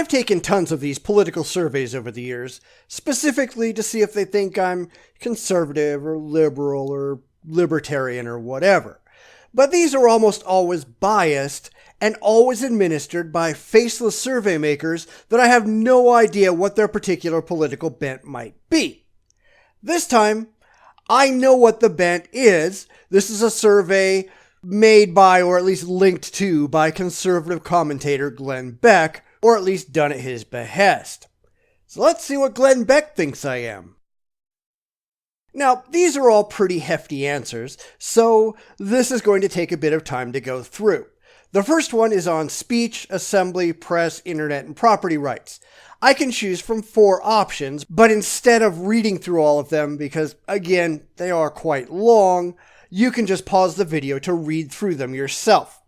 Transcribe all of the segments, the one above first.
I've taken tons of these political surveys over the years, specifically to see if they think I'm conservative or liberal or libertarian or whatever. But these are almost always biased and always administered by faceless survey makers that I have no idea what their particular political bent might be. This time, I know what the bent is. This is a survey made by, or at least linked to, by conservative commentator Glenn Beck, or at least done at his behest. So let's see what Glenn Beck thinks I am. Now, these are all pretty hefty answers, so this is going to take a bit of time to go through. The first one is on speech, assembly, press, internet, and property rights. I can choose from 4 options, but instead of reading through all of them, because again, they are quite long, you can just pause the video to read through them yourself.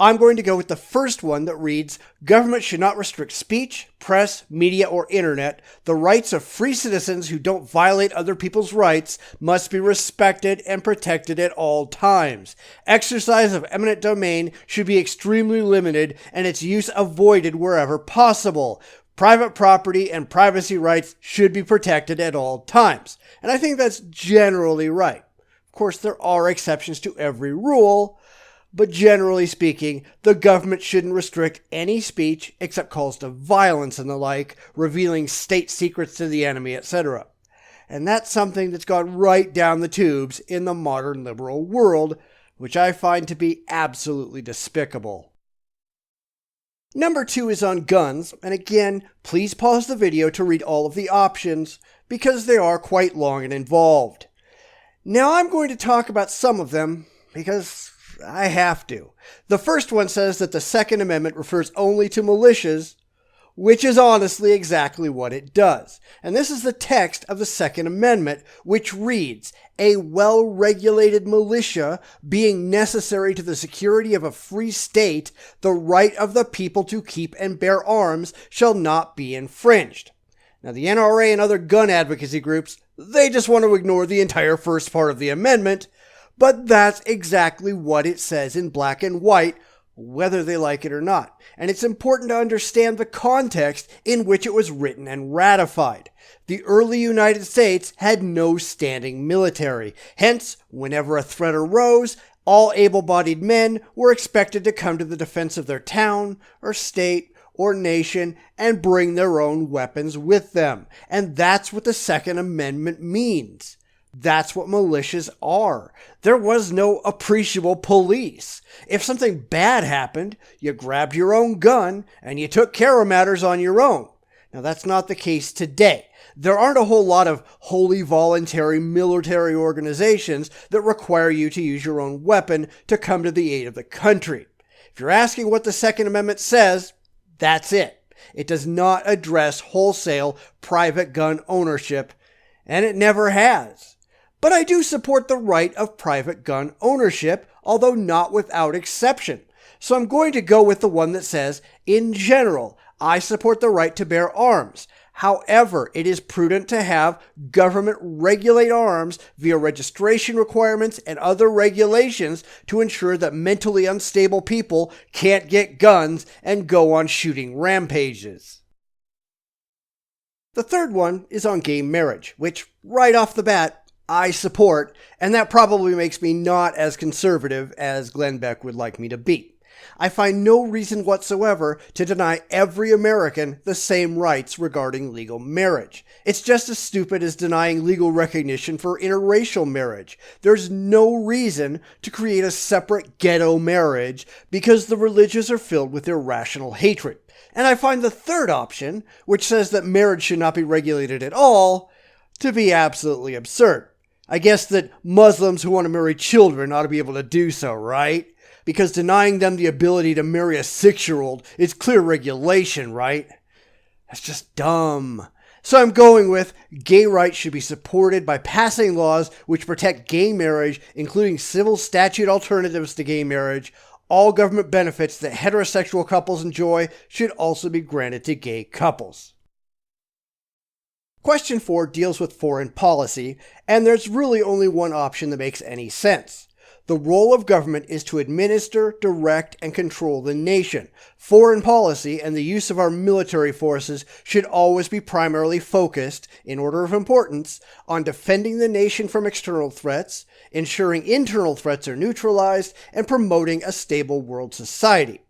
I'm going to go with the first one that reads, government should not restrict speech, press, media, or internet. The rights of free citizens who don't violate other people's rights must be respected and protected at all times. Exercise of eminent domain should be extremely limited and its use avoided wherever possible. Private property and privacy rights should be protected at all times. And I think that's generally right. Of course, there are exceptions to every rule, but generally speaking, the government shouldn't restrict any speech except calls to violence and the like, revealing state secrets to the enemy, etc. And that's something that's gone right down the tubes in the modern liberal world, which I find to be absolutely despicable. Number 2 is on guns, and again, please pause the video to read all of the options, because they are quite long and involved. Now I'm going to talk about some of them, because I have to. The first one says that the Second Amendment refers only to militias, which is honestly exactly what it does. And this is the text of the Second Amendment, which reads, a well-regulated militia being necessary to the security of a free state, the right of the people to keep and bear arms shall not be infringed. Now the NRA and other gun advocacy groups, they just want to ignore the entire first part of the amendment, but that's exactly what it says in black and white, whether they like it or not. And it's important to understand the context in which it was written and ratified. The early United States had no standing military. Hence, whenever a threat arose, all able-bodied men were expected to come to the defense of their town or state or nation and bring their own weapons with them. And that's what the Second Amendment means. That's what militias are. There was no appreciable police. If something bad happened, you grabbed your own gun and you took care of matters on your own. Now that's not the case today. There aren't a whole lot of wholly voluntary military organizations that require you to use your own weapon to come to the aid of the country. If you're asking what the Second Amendment says, that's it. It does not address wholesale private gun ownership, and it never has. But I do support the right of private gun ownership, although not without exception. So I'm going to go with the one that says, in general, I support the right to bear arms. However, it is prudent to have government regulate arms via registration requirements and other regulations to ensure that mentally unstable people can't get guns and go on shooting rampages. The third one is on gay marriage, which right off the bat, I support, and that probably makes me not as conservative as Glenn Beck would like me to be. I find no reason whatsoever to deny every American the same rights regarding legal marriage. It's just as stupid as denying legal recognition for interracial marriage. There's no reason to create a separate ghetto marriage because the religious are filled with irrational hatred. And I find the third option, which says that marriage should not be regulated at all, to be absolutely absurd. I guess that Muslims who want to marry children ought to be able to do so, right? Because denying them the ability to marry a 6-year-old is clear regulation, right? That's just dumb. So I'm going with gay rights should be supported by passing laws which protect gay marriage, including civil statute alternatives to gay marriage. All government benefits that heterosexual couples enjoy should also be granted to gay couples. Question 4 deals with foreign policy, and there's really only one option that makes any sense. The role of government is to administer, direct, and control the nation. Foreign policy and the use of our military forces should always be primarily focused, in order of importance, on defending the nation from external threats, ensuring internal threats are neutralized, and promoting a stable world society.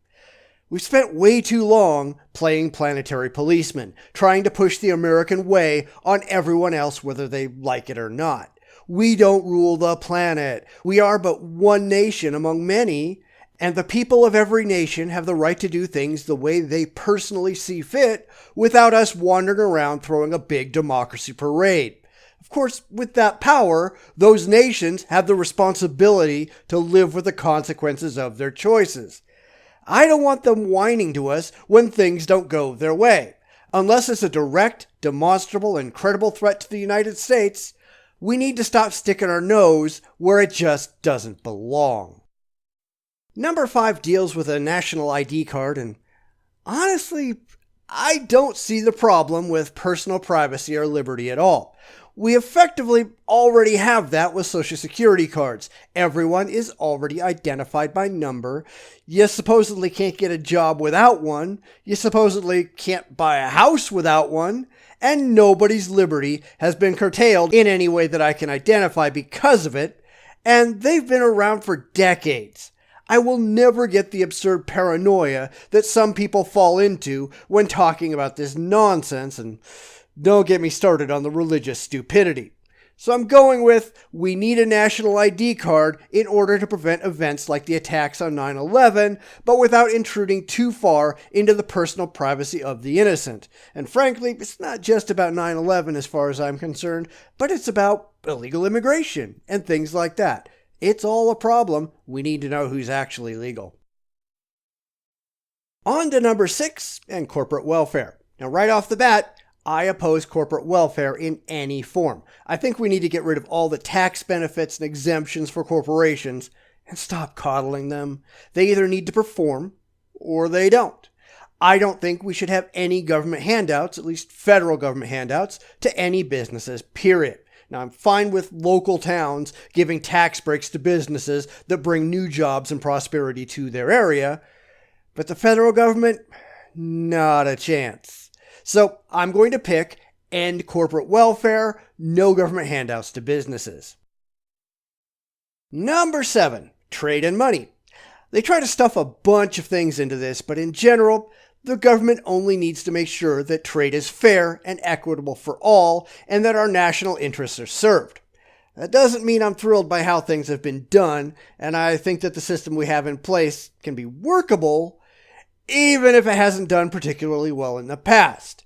We've spent way too long playing planetary policemen, trying to push the American way on everyone else whether they like it or not. We don't rule the planet. We are but one nation among many, and the people of every nation have the right to do things the way they personally see fit without us wandering around throwing a big democracy parade. Of course, with that power, those nations have the responsibility to live with the consequences of their choices. I don't want them whining to us when things don't go their way. Unless it's a direct, demonstrable, and credible threat to the United States, we need to stop sticking our nose where it just doesn't belong. Number 5 deals with a national ID card, and honestly, I don't see the problem with personal privacy or liberty at all. We effectively already have that with Social Security cards. Everyone is already identified by number. You supposedly can't get a job without one. You supposedly can't buy a house without one. And nobody's liberty has been curtailed in any way that I can identify because of it. And they've been around for decades. I will never get the absurd paranoia that some people fall into when talking about this nonsense, and don't get me started on the religious stupidity. So I'm going with, we need a national ID card in order to prevent events like the attacks on 9/11, but without intruding too far into the personal privacy of the innocent. And frankly, it's not just about 9/11 as far as I'm concerned, but it's about illegal immigration and things like that. It's all a problem. We need to know who's actually legal. On to number 6, and corporate welfare. Now, right off the bat, I oppose corporate welfare in any form. I think we need to get rid of all the tax benefits and exemptions for corporations and stop coddling them. They either need to perform or they don't. I don't think we should have any government handouts, at least federal government handouts, to any businesses, period. Now, I'm fine with local towns giving tax breaks to businesses that bring new jobs and prosperity to their area, but the federal government, not a chance. So I'm going to pick end corporate welfare, no government handouts to businesses. Number 7, trade and money. They try to stuff a bunch of things into this, but in general, the government only needs to make sure that trade is fair and equitable for all, and that our national interests are served. That doesn't mean I'm thrilled by how things have been done, and I think that the system we have in place can be workable, even if it hasn't done particularly well in the past.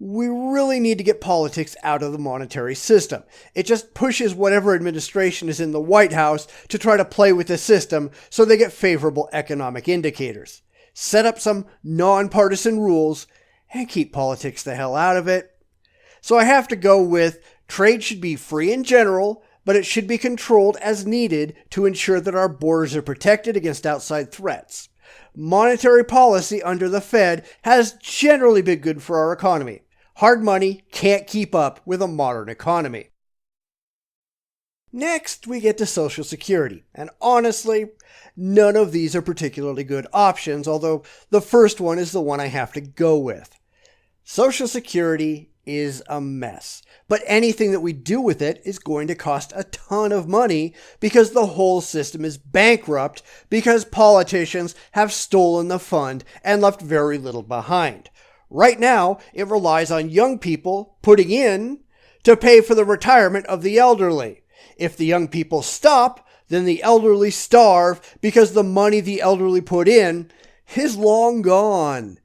We really need to get politics out of the monetary system. It just pushes whatever administration is in the White House to try to play with the system so they get favorable economic indicators. Set up some nonpartisan rules and keep politics the hell out of it. So I have to go with trade should be free in general, but it should be controlled as needed to ensure that our borders are protected against outside threats. Monetary policy under the Fed has generally been good for our economy. Hard money can't keep up with a modern economy. Next, we get to Social Security, and honestly, none of these are particularly good options, although the first one is the one I have to go with. Social Security is a mess, but anything that we do with it is going to cost a ton of money because the whole system is bankrupt because politicians have stolen the fund and left very little behind. Right now, it relies on young people putting in to pay for the retirement of the elderly. If the young people stop, then the elderly starve because the money the elderly put in is long gone.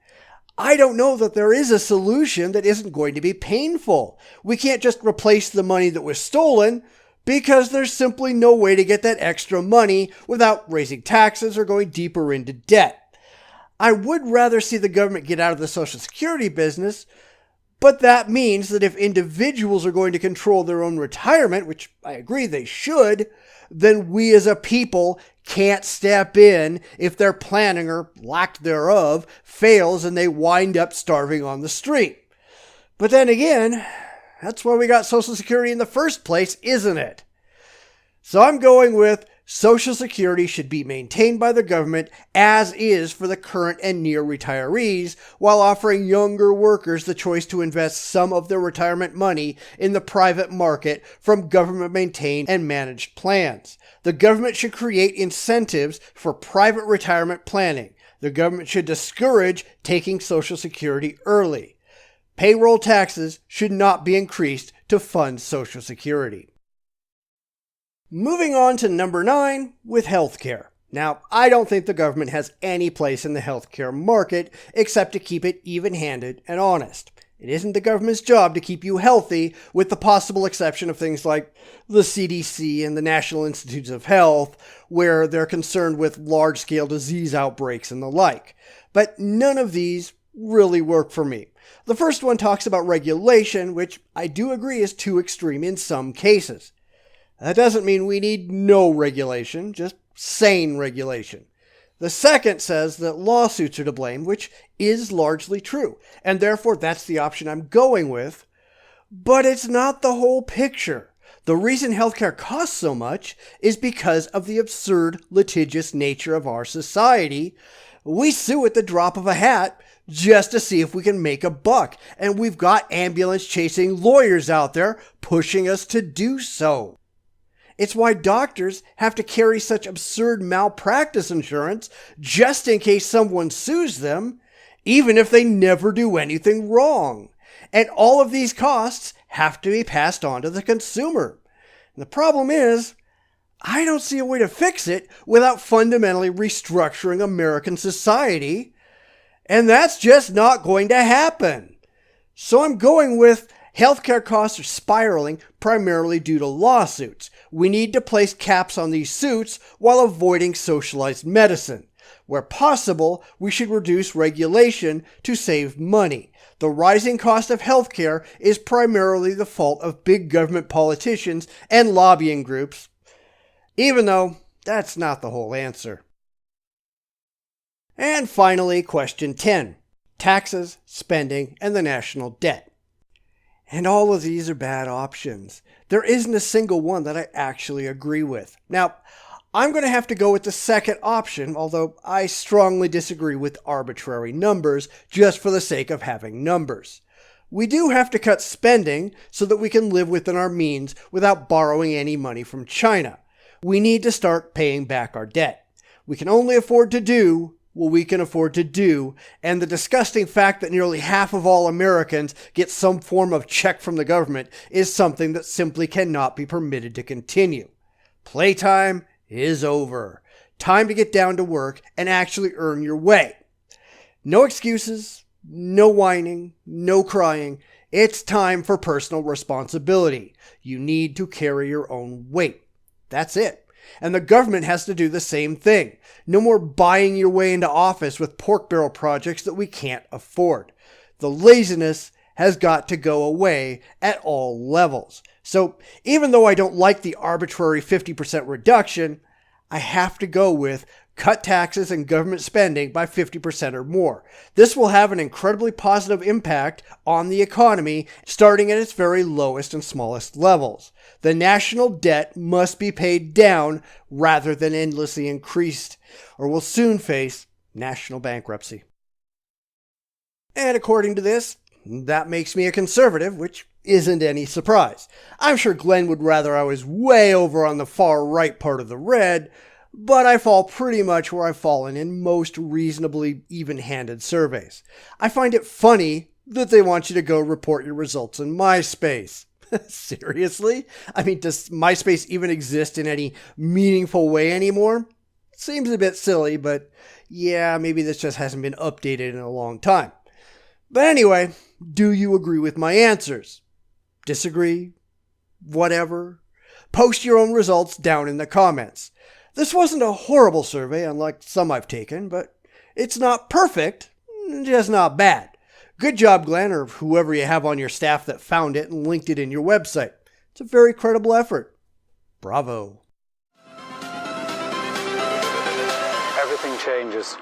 I don't know that there is a solution that isn't going to be painful. We can't just replace the money that was stolen because there's simply no way to get that extra money without raising taxes or going deeper into debt. I would rather see the government get out of the Social Security business, but that means that if individuals are going to control their own retirement, which I agree they should, then we as a people can't step in if their planning or lack thereof fails and they wind up starving on the street. But then again, that's why we got Social Security in the first place, isn't it? So I'm going with Social Security should be maintained by the government as is for the current and near retirees, while offering younger workers the choice to invest some of their retirement money in the private market from government-maintained and managed plans. The government should create incentives for private retirement planning. The government should discourage taking Social Security early. Payroll taxes should not be increased to fund Social Security. Moving on to number 9 with healthcare. Now, I don't think the government has any place in the healthcare market except to keep it even-handed and honest. It isn't the government's job to keep you healthy, with the possible exception of things like the CDC and the National Institutes of Health, where they're concerned with large-scale disease outbreaks and the like. But none of these really work for me. The first one talks about regulation, which I do agree is too extreme in some cases. That doesn't mean we need no regulation, just sane regulation. The second says that lawsuits are to blame, which is largely true, and therefore that's the option I'm going with. But it's not the whole picture. The reason healthcare costs so much is because of the absurd, litigious nature of our society. We sue at the drop of a hat just to see if we can make a buck, and we've got ambulance-chasing lawyers out there pushing us to do so. It's why doctors have to carry such absurd malpractice insurance just in case someone sues them, even if they never do anything wrong. And all of these costs have to be passed on to the consumer. And the problem is, I don't see a way to fix it without fundamentally restructuring American society. And that's just not going to happen. So I'm going with healthcare costs are spiraling primarily due to lawsuits. We need to place caps on these suits while avoiding socialized medicine. Where possible, we should reduce regulation to save money. The rising cost of healthcare is primarily the fault of big government politicians and lobbying groups, even though that's not the whole answer. And finally, question 10. Taxes, spending, and the national debt. And all of these are bad options. There isn't a single one that I actually agree with. Now, I'm going to have to go with the second option, although I strongly disagree with arbitrary numbers just for the sake of having numbers. We do have to cut spending so that we can live within our means without borrowing any money from China. We need to start paying back our debt. We can only afford to do what we can afford to do, and the disgusting fact that nearly half of all Americans get some form of check from the government is something that simply cannot be permitted to continue. Playtime is over. Time to get down to work and actually earn your way. No excuses, no whining, no crying. It's time for personal responsibility. You need to carry your own weight. That's it. And the government has to do the same thing. No more buying your way into office with pork barrel projects that we can't afford. The laziness has got to go away at all levels. So even though I don't like the arbitrary 50% reduction, I have to go with cut taxes and government spending by 50% or more. This will have an incredibly positive impact on the economy, starting at its very lowest and smallest levels. The national debt must be paid down rather than endlessly increased, or we'll soon face national bankruptcy. And according to this, that makes me a conservative, which isn't any surprise. I'm sure Glenn would rather I was way over on the far right part of the red, but I fall pretty much where I've fallen in most reasonably even-handed surveys. I find it funny that they want you to go report your results in MySpace. Seriously? I mean, does MySpace even exist in any meaningful way anymore? Seems a bit silly, but yeah, maybe this just hasn't been updated in a long time. But anyway, do you agree with my answers? Disagree? Whatever? Post your own results down in the comments. This wasn't a horrible survey, unlike some I've taken, but it's not perfect, just not bad. Good job, Glenn, or whoever you have on your staff that found it and linked it in your website. It's a very credible effort. Bravo. Everything changes.